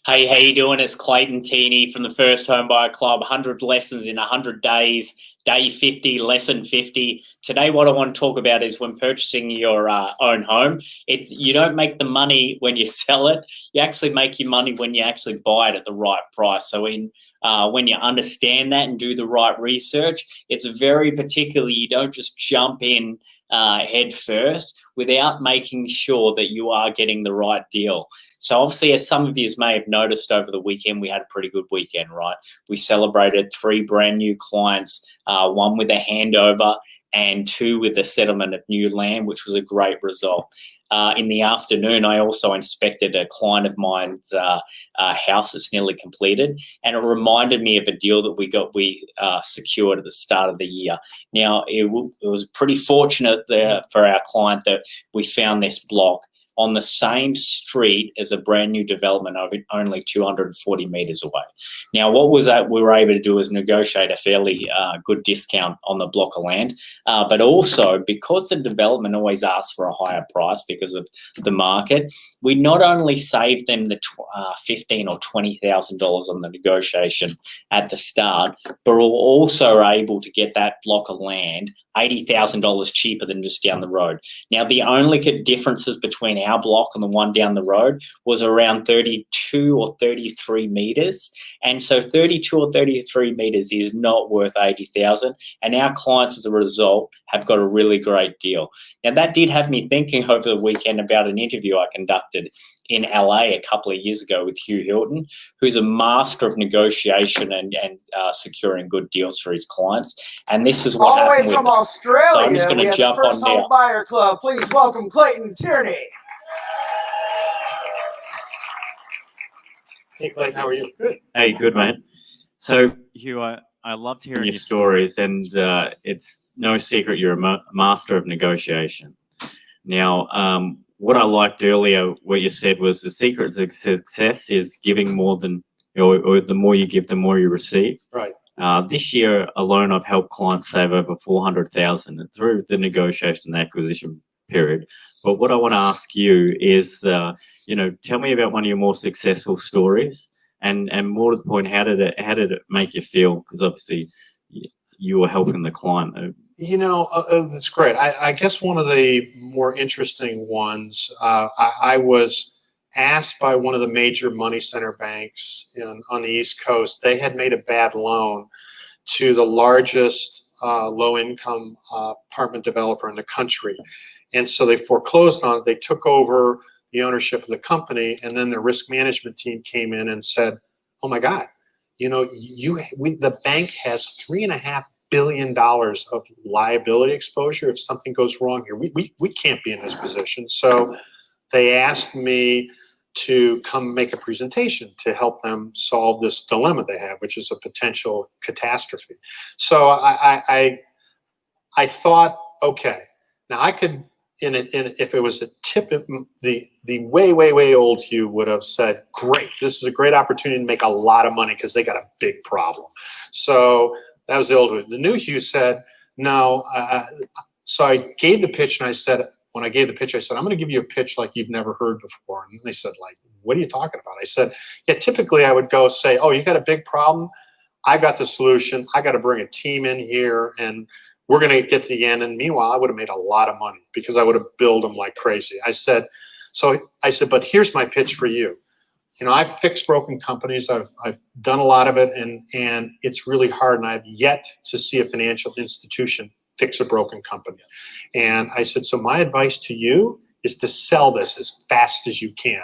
Hey, how you doing? It's Clayton Teeney from the First Home Buyer Club. 100 lessons in 100 days, day 50, lesson 50. Today, what I want to talk about is when purchasing your own home, you don't make the money when you sell it. You actually make your money when you actually buy it at the right price. So when you understand that and do the right research, it's very particular. You don't just jump in head first without making sure that you are getting the right deal. So obviously, as some of you may have noticed over the weekend, we had a pretty good weekend, right? We celebrated 3 brand new clients, 1 with a handover and 2 with the settlement of new land, which was a great result. In the afternoon, I also inspected a client of mine's house that's nearly completed, and it reminded me of a deal that we secured at the start of the year. Now, it was pretty fortunate there for our client that we found this block on the same street as a brand new development of only 240 metres away. Now, what was that we were able to do is negotiate a fairly good discount on the block of land, but also because the development always asks for a higher price because of the market, we not only saved them the $15,000 or $20,000 on the negotiation at the start, but we're also able to get that block of land $80,000 cheaper than just down the road. Now, the only differences between our block and the one down the road was around 32 or 33 metres. And so 32 or 33 metres is not worth 80,000. And our clients, as a result, have got a really great deal. Now, that did have me thinking over the weekend about an interview I conducted in LA a couple of years ago with Hugh Hilton, who's a master of negotiation and securing good deals for his clients. And this is what happened with Australia. So I'm just going to jump on now. Home Buyer Club. Please welcome Clayton Tierney. Hey, Clayton, how are you? Good. Hey, good, man. So, Hugh, I loved hearing your stories, and it's no secret you're a master of negotiation. Now, what I liked earlier, what you said was the secret to success is giving more than, or the more you give, the more you receive. Right. This year alone, I've helped clients save over $400,000 through the negotiation and acquisition period. But what I want to ask you is, tell me about one of your more successful stories, and more to the point, how did it make you feel? Because obviously, you were helping the client. That's great. I guess one of the more interesting ones, I was asked by one of the major money center banks on the East Coast. They had made a bad loan to the largest low-income apartment developer in the country. And so they foreclosed on it. They took over the ownership of the company, and then the risk management team came in and said, oh my God, the bank has $3.5 billion of liability exposure if something goes wrong here. We can't be in this position. So they asked me to come make a presentation to help them solve this dilemma they have, which is a potential catastrophe. So I thought, okay, now I could, if it was a tip, the way old Hugh would have said, great, this is a great opportunity to make a lot of money because they got a big problem. So that was the old Hugh. The new Hugh said, no. So I gave the pitch, and I said, when I gave the pitch, I said, I'm going to give you a pitch like you've never heard before. And they said, like, what are you talking about? I said, yeah, typically I would go say, oh, you got a big problem? I got the solution. I got to bring a team in here, and we're going to get to the end. And meanwhile, I would have made a lot of money because I would have billed them like crazy. I said, but here's my pitch for you. I've fixed broken companies. I've done a lot of it, and it's really hard. And I've yet to see a financial institution fix a broken company. And I said, so my advice to you is to sell this as fast as you can.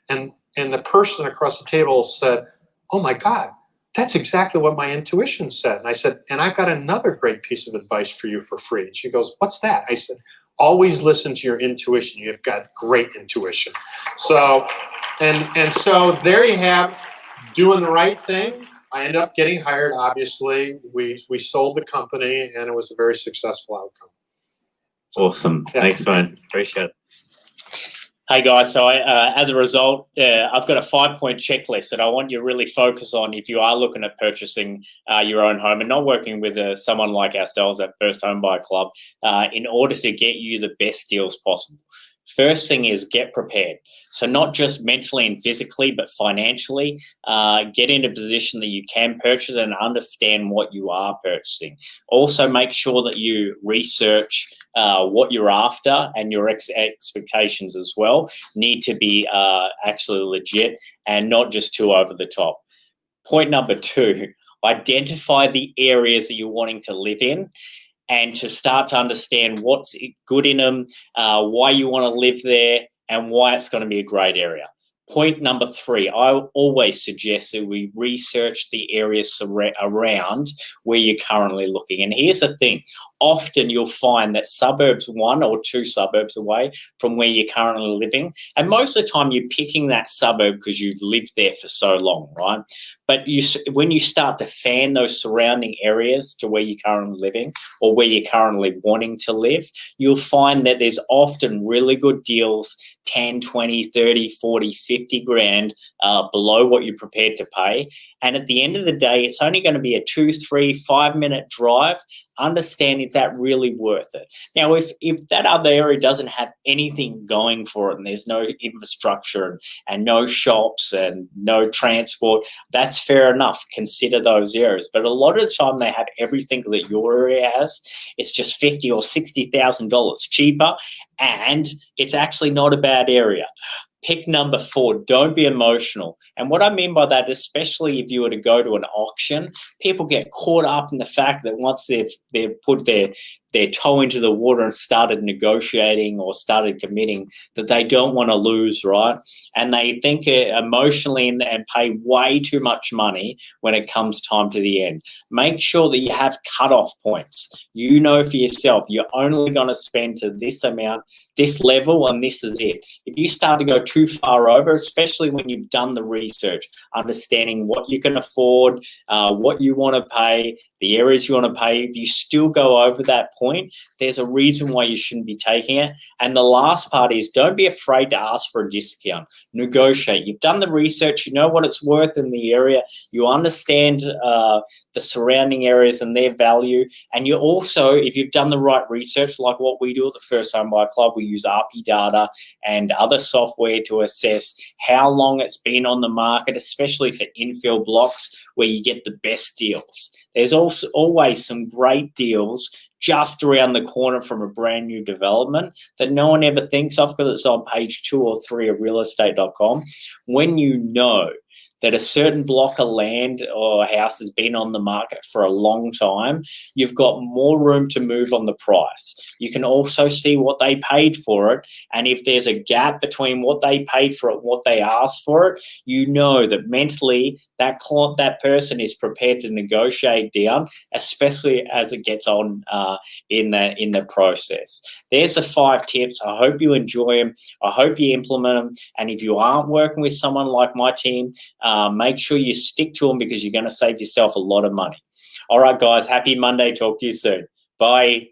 And the person across the table said, oh my God, that's exactly what my intuition said. And I said, and I've got another great piece of advice for you for free. And she goes, what's that? I said, always listen to your intuition. You've got great intuition. So, and so there you have, doing the right thing. I ended up getting hired, obviously. We sold the company, and it was a very successful outcome. Awesome. Yeah. Thanks, man. Appreciate it. Hey, guys. So as a result, I've got a 5-point checklist that I want you to really focus on if you are looking at purchasing your own home and not working with someone like ourselves at First Home Buyer Club in order to get you the best deals possible. First thing is get prepared. So not just mentally and physically, but financially, get in a position that you can purchase and understand what you are purchasing. Also make sure that you research what you're after, and your expectations as well need to be actually legit and not just too over the top. Point number 2, identify the areas that you're wanting to live in, and to start to understand what's good in them, why you want to live there, and why it's going to be a great area. Point number 3, I always suggest that we research the areas around where you're currently looking. And here's the thing. Often you'll find that suburbs 1 or 2 suburbs away from where you're currently living, and most of the time you're picking that suburb because you've lived there for so long, right? But when you start to fan those surrounding areas to where you're currently living or where you're currently wanting to live, you'll find that there's often really good deals, 10, 20, 30, 40, 50 grand below what you're prepared to pay. And at the end of the day, it's only going to be a 2, 3, 5 minute drive. Understand, is that really worth it? Now, if that other area doesn't have anything going for it and there's no infrastructure and no shops and no transport, that's fair enough. Consider those areas. But a lot of the time they have everything that your area has. It's just $50,000 or $60,000 cheaper, and it's actually not a bad area. Pick number 4, don't be emotional. And what I mean by that, especially if you were to go to an auction, people get caught up in the fact that once they've put their toe into the water and started negotiating or started committing, that they don't want to lose, right? And they think emotionally and pay way too much money when it comes time to the end. Make sure that you have cutoff points. You know for yourself, you're only going to spend to this amount, this level, and this is it. If you start to go too far over, especially when you've done the research, understanding what you can afford, what you want to pay, the areas you want to pay, if you still go over that point, there's a reason why you shouldn't be taking it. And the last part is, don't be afraid to ask for a discount. Negotiate. You've done the research. You know what it's worth in the area. You understand the surrounding areas and their value. And you also, if you've done the right research, like what we do at the First Home Buyer Club, we use RP data and other software to assess how long it's been on the market, especially for infill blocks where you get the best deals. There's also always some great deals just around the corner from a brand new development that no one ever thinks of because it's on page 2 or 3 of realestate.com. When you know that a certain block of land or house has been on the market for a long time, you've got more room to move on the price. You can also see what they paid for it, and if there's a gap between what they paid for it and what they asked for it, you know that mentally that person is prepared to negotiate down, especially as it gets on in the process. There's the 5 tips. I hope you enjoy them. I hope you implement them. And if you aren't working with someone like my team, make sure you stick to them because you're going to save yourself a lot of money. All right, guys. Happy Monday. Talk to you soon. Bye.